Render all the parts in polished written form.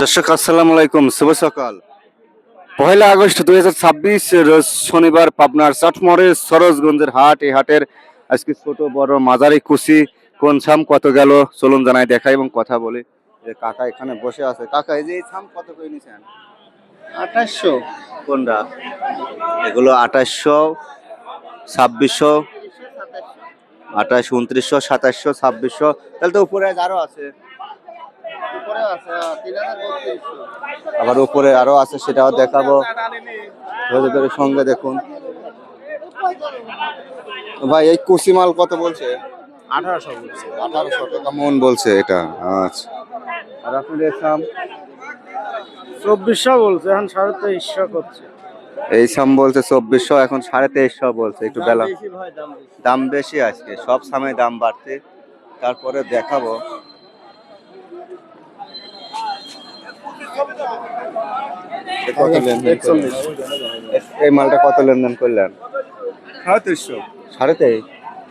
দর্শক আসসালামু আলাইকুম, শুভ সকাল। 1 আগস্ট 2026 রোজ শনিবার পাবনার চাটমোহরের সরোজগঞ্জের হাট। এই হাটের আজকে ছোট বড় মাঝারি কুচি কোন ছাম কত গেল চলুন জানাই দেখাই এবং কথা বলি। যে কাকা এখানে বসে আছে। কাকা এই যে এই ছাম কত করে নিছেন? 2800 কোনটা? এগুলো 2800, 2600, 28, 2900, 2700, 2600। তাহলে তো উপরে আরো আছে। উপরে আছে 3200 আবার উপরে আরো আছে, সেটাও দেখাবো। ধৈর্য ধরে সঙ্গে দেখুন। ভাই এই কুচি মাল কত বলছে? 1800 বলছে 1800 টাকা মন বলছে এটা। আচ্ছা, আর আপনাদের সাম? 2400 বলছে, এখন 2300 করছে। এই সাম বলছে 2400, এখন 2350 বলছে। একটু বেলা বেশি ভাই, দাম বেশি। দাম বেশি আজকে, সব সময় দাম বাড়ছে। তারপরে দেখাবো। এ কত লেনদেন করলেন? এই মালটা কত লেনদেন করলেন? 3700 2350,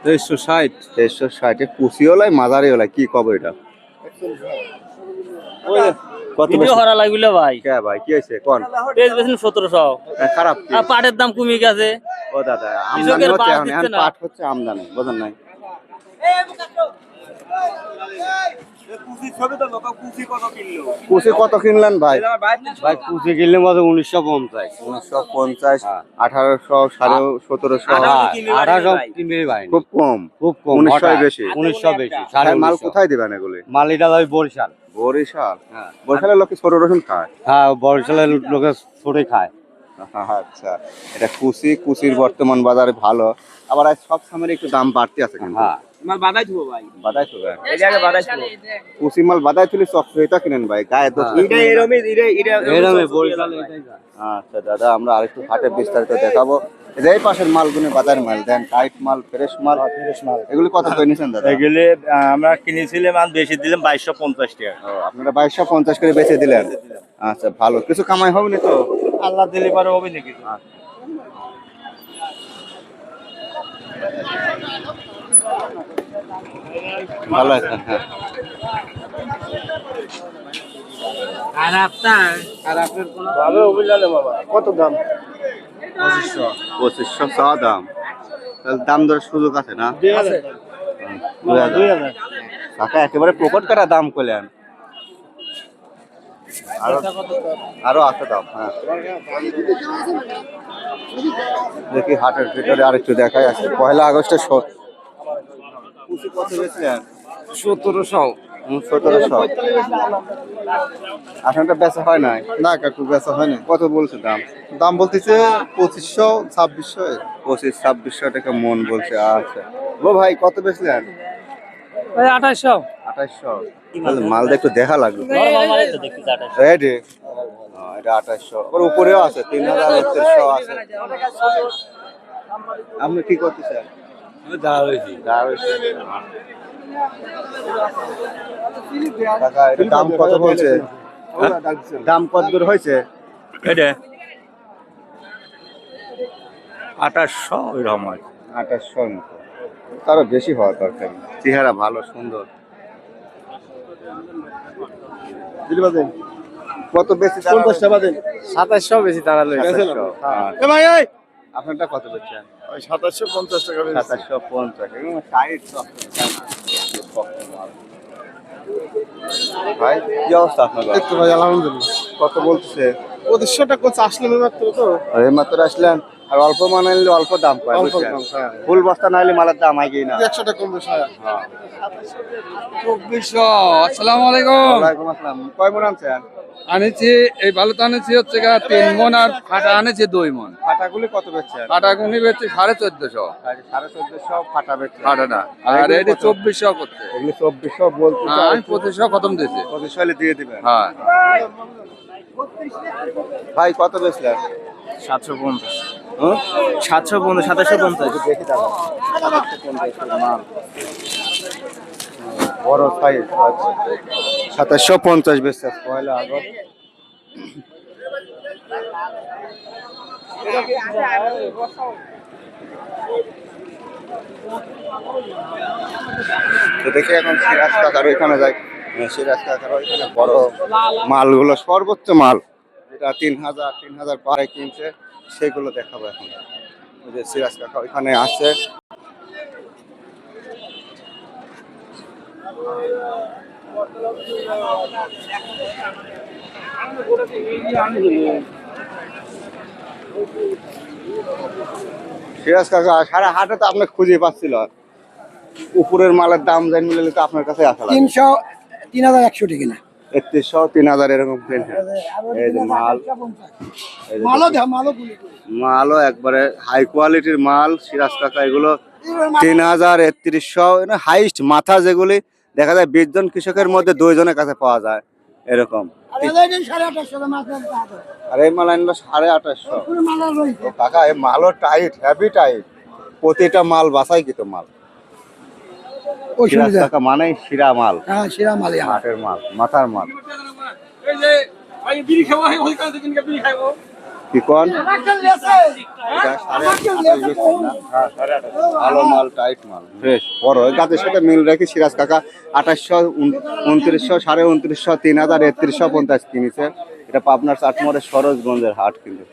2360 2360। কুচিওলাই মাঝারি ওলাই কি কব এটা? কত ভিডিও হরা লাগবিলে ভাই। কে ভাই কি হয়েছে কোন? পেজ বেছেন 1700। খারাপ কি? আর পাটের দাম কমে গেছে। ও দাদা আমদানি কৃষকের হচ্ছে, বাস এখন দিচ্ছে না। পাট হচ্ছে আমদানি, বুঝেন নাই? কুচি কত কিনলেন ভাই? ভাই কুচি কিনলে মতো 1950 1950, 1800, 1750। 1800 কিনবে ভাই, খুব কম, খুব কম। 1900 বেশি। 1900 বেশি। ভাই, মাল কোথায় দিবেন এগুলি? মালিটা ভাই বরিশাল। বরিশাল? হ্যাঁ বরিশালের লোকে ছোট রসুন খায়। হ্যাঁ, বরিশালের লোকে ছোটই খায়। আচ্ছা, এটা কুচির বর্তমান বাজারে ভালো। আবার আজ সব সামের একটু দাম বাড়তে আছে কিন্তু। হ্যাঁ, মাল বাদাই থুবো ভাই। বাদাই তো ভাই, এই জায়গা বাদাই থুবো। কুচি মাল বাদাই তুলি চক্রিটা কিনেন ভাই, গায়ে দোষ হ্যাঁ। এটা এরমই এরমই বরিশাল এটাই যায়। আচ্ছা দাদা, আমরা আরেকটু হাটে বিস্তারিত দেখাবো। এই যে এই পাশের মালগুলো বাজার মাল দেন, টাইট মাল, ফ্রেশ মাল। এগুলি কত করে নিছেন দাদা? এগুলি আমরা কিনেছিলাম, আর বেশি দিলাম 2250 টাকা। ও, আপনারা 2250 করে বেচে দিলেন। আচ্ছা, ভালো, কিছু কামাই হবে না তো? আল্লাহ দিলে পারে হবে নাকি? ভালো আছে, হ্যাঁ। আর আপনার ভালো অভিযানে বাবা, কত দাম? 2500 চাওয়া দাম। তাহলে দাম দরের সুযোগ আছে না? 2000 2000 টাকা একেবারে প্রকট কাটা দাম করলেন। আরো আছে দাম, হ্যাঁ। দেখি হাটের ভিতরে আরেকটু দেখাই আছে। 1 আগস্টে কত বেচলেন? 1700। 1700। আপনারটা বেচা হয় নাই? না কাকু, বেচা হয় না। কত বলছে দাম? দাম বলতেছে 2500, 2600। 2500-2600 টাকা মন বলছে। আচ্ছা ও ভাই, কত বেচলেন? ভাই 2800। 2800। তাহলে মালটা একটু দেখা লাগবে। নরমাল মাল তো দেখতে 2800। রেডি? এটা 2800। আবার উপরেও আছে 3300 আছে। আপনি কি করতেছেন? আমি দাঁড়া রয়েছি। কাকা, এটা দাম কত বলছে? দাম কত দূর হয়েছে? এটা 2800 এরকম হয়। 2800 মতো। তারও বেশি হওয়া দরকার। চেহারা ভালো, সুন্দর। কত বেশি? 50 টাকা দেন। 2700 বেশি তারা লই। 2700। এ ভাই এই আপনারটা কত বেচছেন? 2750 টাকা বেশি। 2750। এগুলো টাইট শক্ত। ভাই কি অবস্থা আপনার? এই তো ভাই, আলহামদুলিল্লাহ। কত বলতেছে? 2500 টাকা কোচ আসলেন মাত্র তো। এই মাত্র আসলেন, আর অল্প মাল আনলে অল্প দাম পায়, অল্প বুঝছেন? দাম, হ্যাঁ। ফুল বস্তা না হলে মালের দাম আগে না। 100 টাকা কম বেশি হয়। হ্যাঁ। 2400। আসসালামু আলাইকুম। ওয়ালাইকুম আসসালাম। কয় মন আনছেন? আনেছি এই ভালোটা আনেছি হচ্ছে 3 মন, আর ফাটা আনেছি 2 মন। ফাটাগুলি কত বেচছেন? ফাটা গুনি বেচছি 1450। 1450 ফাটা বেচছেন। ফাটাটা আর এটি 2400 করতে। এগুলি 2400 বলতে। হ্যাঁ, আমি 2500 খতম দিয়েছি। 2500 হলে দিয়ে দিবেন। হ্যাঁ, ভাই কত বেচলেন? 750। হ্যাঁ? 750, 2750। দেখি দাদা। মাল বড় সাইজ। 2750 বেচছে 1 আগস্ট। তো দেখি এখন সিরাজ কাকার ওইখানে যাই। সিরাজ কাকার ওইখানে বড় মালগুলো সর্বোচ্চ মাল যেটা 3,000 পারে কিনছে সেগুলো দেখাবো এখন। ওই যে সিরাজ কাকা ওইখানে আছে। সিরাজ কাকা সারা হাটে তো আপনাকে খুঁজে পাচ্ছিল, উপরের মালের দাম জানি মিলে তো আপনার কাছে আসা লাগে। 3,100 টাকা না 3100 3,000 এরকম প্লেন। এই যে মাল, এই যে মালও একবারে হাই কোয়ালিটির মাল সিরাজ কাকা। এগুলো 3,000 3100 হাইস্ট মাথা, যেগুলি দেখা যায় 20 জন কৃষকের মধ্যে 2 জনের কাছে পাওয়া যায় এরকম। আর এই মাল আনলো 2850। ও কাকা এই মালও টাইট, হেভি টাইট, প্রতিটা মাল বাছাই কিন্তু মাল। সিরাজ কাকা মানে শিরা মাল, হ্যাঁ শিরা মাল হাটের মাল, মাথার মাল। কি কোন এটা 2850 না? হ্যাঁ, 2850 ভালো মাল, টাইট মাল, ফ্রেশ বড়। এই গাছের সাথে মিল রেখে সিরাজ কাকা 2800 2900 2950 3000 3150 কিনেছে। এটা পাবনার চাটমোহরের সরোজগঞ্জের হাট কিন্তু।